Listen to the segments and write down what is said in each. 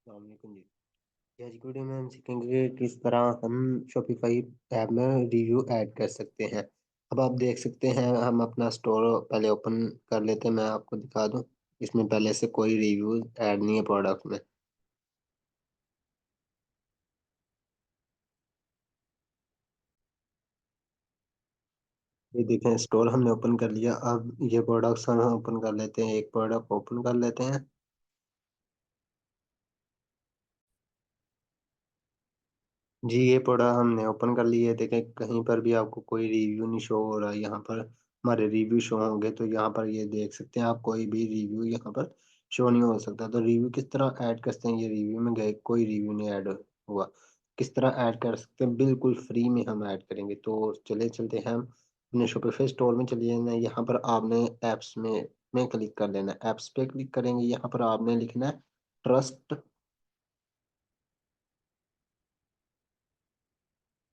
अस्सलामुअलैकुम जी। आज की वीडियो में हम सीखेंगे कि किस तरह हम शॉपिफाई ऐप में रिव्यू ऐड कर सकते हैं। अब आप देख सकते हैं, हम अपना स्टोर पहले ओपन कर लेते हैं। मैं आपको दिखा दूं, इसमें पहले से कोई रिव्यू ऐड नहीं है प्रोडक्ट में। ये देखें, स्टोर हमने ओपन कर लिया। अब ये प्रोडक्ट्स हम ओपन कर लेते हैं, एक प्रोडक्ट ओपन कर लेते हैं। जी, ये प्रोडक्ट हमने ओपन कर लिया है। देखें, कहीं पर भी आपको कोई रिव्यू नहीं शो हो रहा है। यहाँ पर हमारे रिव्यू शो होंगे तो यहाँ पर ये देख सकते हैं आप, कोई भी रिव्यू यहाँ पर शो नहीं हो सकता। तो रिव्यू किस तरह ऐड करते हैं, ये रिव्यू में गए कोई रिव्यू नहीं ऐड हुआ, किस तरह ऐड कर सकते हैं, बिल्कुल फ्री में हम ऐड करेंगे। तो चले चलते हैं हम अपने शॉपिफाई स्टोर में, चलिए ना। यहाँ पर आपने ऐप्स में क्लिक कर लेना है। ऐप्स पे क्लिक करेंगे, यहाँ पर आपने लिखना है ट्रस्ट।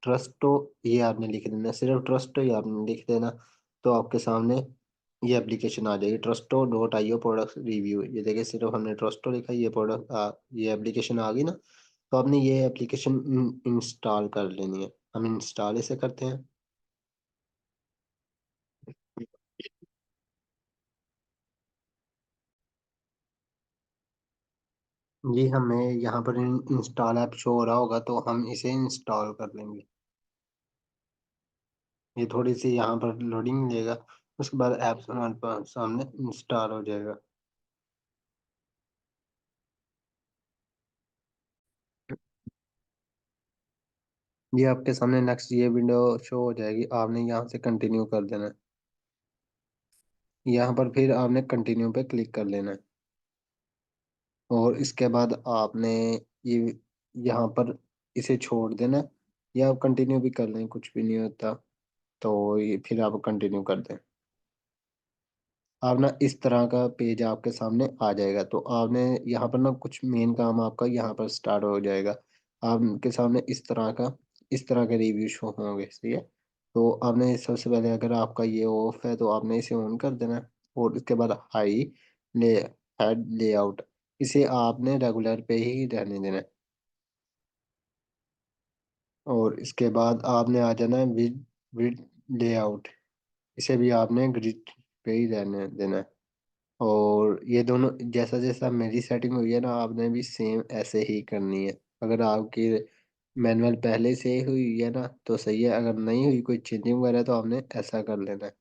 ट्रस्टो, ये आपने लिख देना, सिर्फ ट्रस्टो ही आपने लिख देना। तो आपके सामने ये एप्लीकेशन आ जाएगी, Trusto dot I O product review. ये देखिए, सिर्फ हमने ट्रस्टो लिखा, ये ये एप्लीकेशन आ गई ना। तो आपने ये एप्लीकेशन इंस्टॉल कर लेनी है। हम इंस्टॉल इसे करते हैं। जी, हमें यहाँ पर इंस्टॉल ऐप शो हो रहा होगा, तो हम इसे इंस्टॉल कर लेंगे। ये थोड़ी सी यहाँ पर लोडिंग लेगा, उसके बाद ऐप हमारे पास सामने इंस्टॉल हो जाएगा। ये आपके सामने नेक्स्ट ये विंडो शो हो जाएगी। आपने यहाँ से कंटिन्यू कर देना है। यहाँ पर फिर आपने कंटिन्यू पे क्लिक कर लेना है। और इसके बाद आपने ये यहाँ पर इसे छोड़ देना है, या आप कंटिन्यू भी कर लें, कुछ भी नहीं होता। तो ये फिर आप कंटिन्यू कर दें। आप ना इस तरह का पेज आपके सामने आ जाएगा। तो आपने यहाँ पर ना कुछ मेन काम आपका यहाँ पर स्टार्ट हो जाएगा। आपके सामने इस तरह के रिव्यू शो होंगे, सही है। तो आपने सबसे पहले, अगर आपका ये ऑफ है तो आपने इसे ऑन कर देना है। और उसके बाद हाई ले हेड लेआउट, इसे आपने रेगुलर पे ही रहने देना है। और इसके बाद आपने आ जाना है विद विद लेआउट, इसे भी आपने ग्रिड पे ही रहने देना है। और ये दोनों जैसा जैसा मेरी सेटिंग हुई है ना, आपने भी सेम ऐसे ही करनी है। अगर आपकी मैनुअल पहले से हुई है ना तो सही है, अगर नहीं हुई कोई चेंजिंग वगैरह तो आपने ऐसा कर लेना है।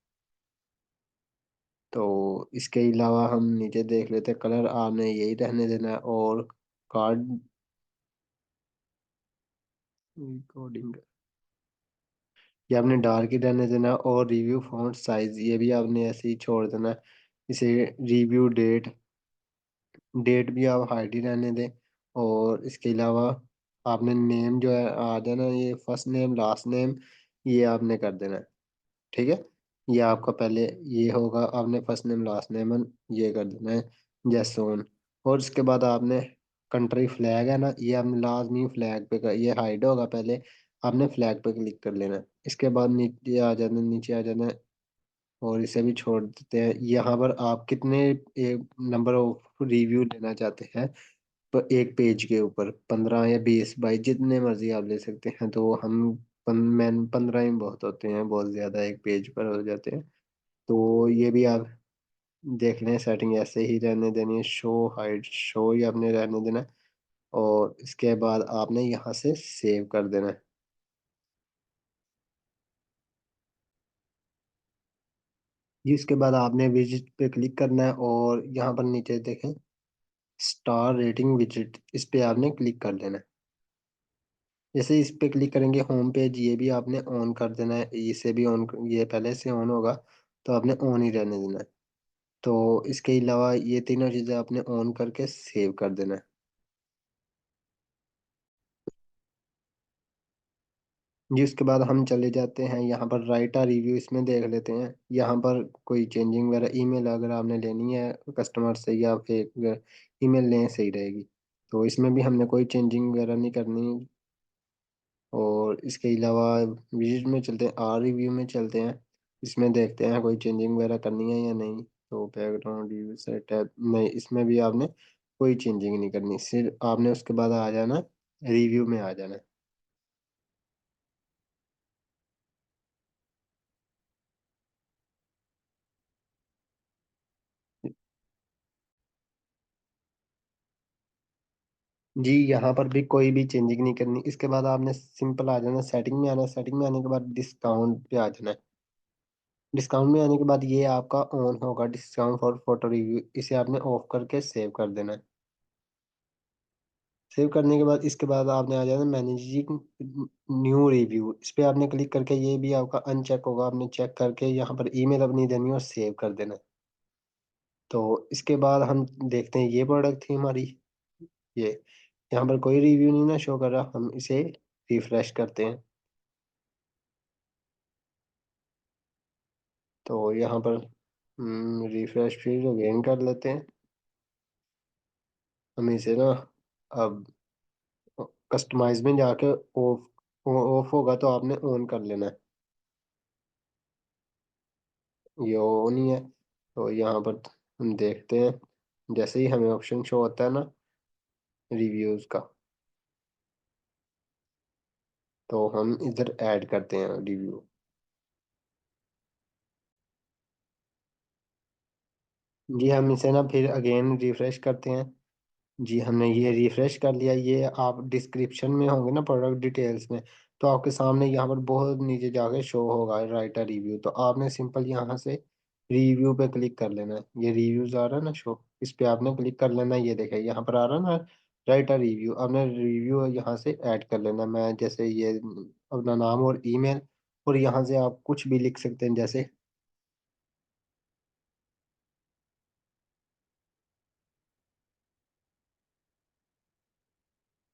तो इसके अलावा हम नीचे देख लेते हैं, कलर आपने यही रहने देना है। और कार्ड कोडिंग ये आपने डार्क ही रहने देना है। और रिव्यू फॉन्ट साइज ये भी आपने ऐसे ही छोड़ देना है। इसे रिव्यू डेट डेट भी आप हाइड ही रहने दें। और इसके अलावा आपने नेम जो है आ जाना, ये फर्स्ट नेम लास्ट नेम ये आपने कर देना है। ठीक है, ये आपका पहले ये होगा, आपने फर्स्ट नेम लास्ट नेम ये कर देना है, जैसोन। और इसके बाद आपने कंट्री फ्लैग है ना, ये आपने लाजमी फ्लैग पे ये हाइड होगा पहले, आपने फ्लैग पे क्लिक कर लेना है। इसके बाद नीचे आ जाना है। और इसे भी छोड़ देते हैं। यहाँ पर आप कितने एक नंबर ऑफ रिव्यू लेना चाहते हैं, तो एक पेज के ऊपर 15 या 20 बाई जितने मर्जी आप ले सकते हैं। तो हम 15 ही बहुत होते हैं, बहुत ज़्यादा एक पेज पर हो जाते हैं। तो ये भी आप देख लें, सेटिंग ऐसे ही रहने देनी है, शो हाइड शो ही आपने रहने देना है। और इसके बाद आपने यहाँ से सेव कर देना है। इसके बाद आपने विजिट पे क्लिक करना है, और यहाँ पर नीचे देखें स्टार रेटिंग विजिट, इस पे आपने क्लिक कर लेना है। जैसे इस पे क्लिक करेंगे होम पेज, ये भी आपने ऑन कर देना है। इसे भी ऑन, ये पहले से ऑन होगा तो आपने ऑन ही रहने देना है। तो इसके अलावा ये तीनों चीज़ें आपने ऑन करके सेव कर देना है। जी, उसके बाद हम चले जाते हैं यहाँ पर राइट आ रिव्यू, इसमें देख लेते हैं। यहाँ पर कोई चेंजिंग वगैरह ईमेल अगर आपने लेनी है कस्टमर से, या फिर ईमेल लें सही रहेगी। तो इसमें भी हमने कोई चेंजिंग वगैरह नहीं करनी। और इसके अलावा विजिट में चलते हैं, आर रिव्यू में चलते हैं। इसमें देखते हैं कोई चेंजिंग वगैरह करनी है या नहीं। तो बैकग्राउंड रिव्यू सेट है नहीं, इसमें भी आपने कोई चेंजिंग नहीं करनी, सिर्फ आपने उसके बाद आ जाना, रिव्यू में आ जाना। जी यहाँ पर भी कोई भी चेंजिंग नहीं करनी, इसके बाद आपने सिंपल आ जाना, सेटिंग में आना, सेटिंग में आने के बाद डिस्काउंट पे आ जाना है। डिस्काउंट में आने के बाद ये आपका ऑन होगा, डिस्काउंट फॉर फोटो रिव्यू, इसे आपने ऑफ करके सेव कर देना है। सेव करने के बाद इसके बाद आपने आ जाना मैनेजिंग न्यू रिव्यू, इस पे आपने क्लिक करके, ये भी आपका अनचेक होगा, आपने चेक करके यहाँ पर ईमेल अपनी देनी है और सेव कर देना है। तो इसके बाद हम देखते हैं, ये प्रोडक्ट थी हमारी, ये यहाँ पर कोई रिव्यू नहीं ना शो कर रहा, हम इसे रिफ्रेश करते हैं। तो यहाँ पर रिफ्रेश फिर अगेन कर लेते हैं। हम इसे ना अब कस्टमाइज में जाके ऑफ ऑफ होगा तो आपने ऑन कर लेना है, ये ऑन ही है। तो यहाँ पर हम देखते हैं, जैसे ही हमें ऑप्शन शो होता है ना रिव्यूज का, तो हम इधर ऐड करते हैं रिव्यू। जी हम इसे ना फिर अगेन रिफ्रेश करते हैं। जी हमने ये रिफ्रेश कर लिया, ये आप डिस्क्रिप्शन में होंगे ना प्रोडक्ट डिटेल्स में, तो आपके सामने यहाँ पर बहुत नीचे जाके शो होगा राइट अ रिव्यू, तो आपने सिंपल यहाँ से रिव्यू पे क्लिक कर लेना है। ये रिव्यूज आ रहा है ना शो, इस पे आपने क्लिक कर लेना है, ये देखें यहाँ पर आ रहा है ना राइट अ रिव्यू, आपने रिव्यू यहाँ से ऐड कर लेना है। मैं जैसे ये अपना नाम और ईमेल, और यहाँ से आप कुछ भी लिख सकते हैं, जैसे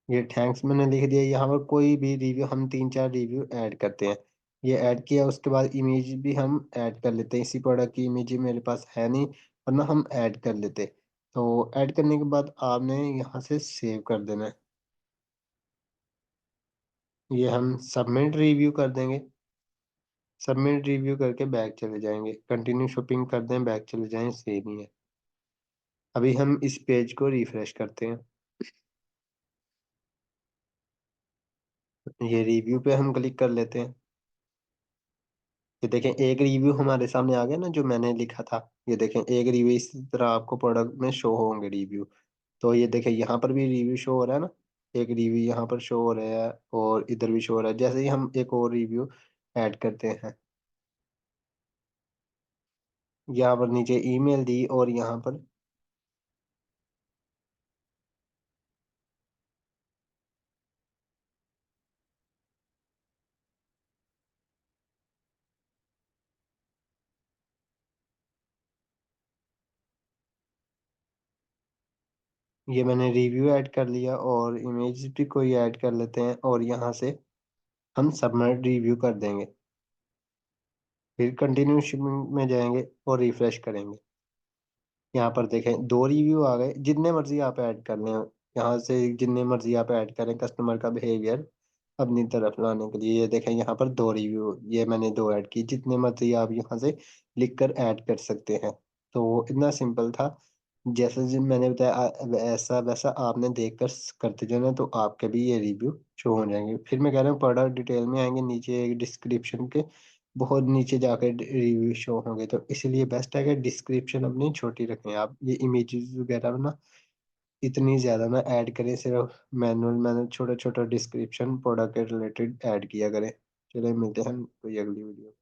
ये थैंक्स मैंने लिख दिया। यहाँ पर कोई भी रिव्यू, हम तीन चार रिव्यू ऐड करते हैं, ये ऐड किया, उसके बाद इमेज भी हम ऐड कर लेते हैं। इसी प्रोडक्ट की इमेज मेरे पास है नहीं, वरना हम ऐड कर लेते। तो ऐड करने के बाद आपने यहाँ से सेव कर देना है। ये हम सबमिट रिव्यू कर देंगे, सबमिट रिव्यू करके बैक चले जाएंगे, कंटिन्यू शॉपिंग कर दें, बैक चले जाएं, सेम ही है। अभी हम इस पेज को रिफ्रेश करते हैं, ये रिव्यू पे हम क्लिक कर लेते हैं। ये देखें एक रिव्यू हमारे सामने आ गया ना, जो मैंने लिखा था। ये देखें एक रिव्यू, इस तरह आपको प्रोडक्ट में शो होंगे रिव्यू। तो ये देखें यहाँ पर भी रिव्यू शो हो रहा है ना, एक रिव्यू यहाँ पर शो हो रहा है और इधर भी शो हो रहा है। जैसे ही हम एक और रिव्यू ऐड करते हैं, यहाँ पर नीचे ईमेल दी और यहाँ पर ये मैंने रिव्यू ऐड कर लिया, और इमेज भी कोई ऐड कर लेते हैं, और यहाँ से हम सबमिट रिव्यू कर देंगे। फिर कंटिन्यू में जाएंगे और रिफ्रेश करेंगे। यहाँ पर देखें दो रिव्यू आ गए, जितने मर्जी आप ऐड कर लें, यहाँ से जितने मर्जी आप ऐड करें कस्टमर का बिहेवियर अपनी तरफ लाने के लिए। ये देखें यहाँ पर दो रिव्यू, ये मैंने दो ऐड की, जितने मर्जी आप यहाँ से लिख कर ऐड कर सकते हैं। तो इतना सिंपल था, जैसे जिन मैंने बताया ऐसा वैसा आपने देख कर करते जाना, तो आपके भी ये रिव्यू शो हो जाएंगे। फिर मैं कह रहा हूँ प्रोडक्ट डिटेल में आएंगे, नीचे डिस्क्रिप्शन के बहुत नीचे जाकर रिव्यू शो होंगे, तो इसलिए बेस्ट है कि डिस्क्रिप्शन अपनी छोटी रखें आप। ये इमेजेस वगैरह ना इतनी ज़्यादा ना ऐड करें, सिर्फ मैनुअल मैंने छोटा छोटा डिस्क्रिप्शन प्रोडक्ट के रिलेटेड ऐड किया करें। चलिए मिलते हैं कोई अगली वीडियो।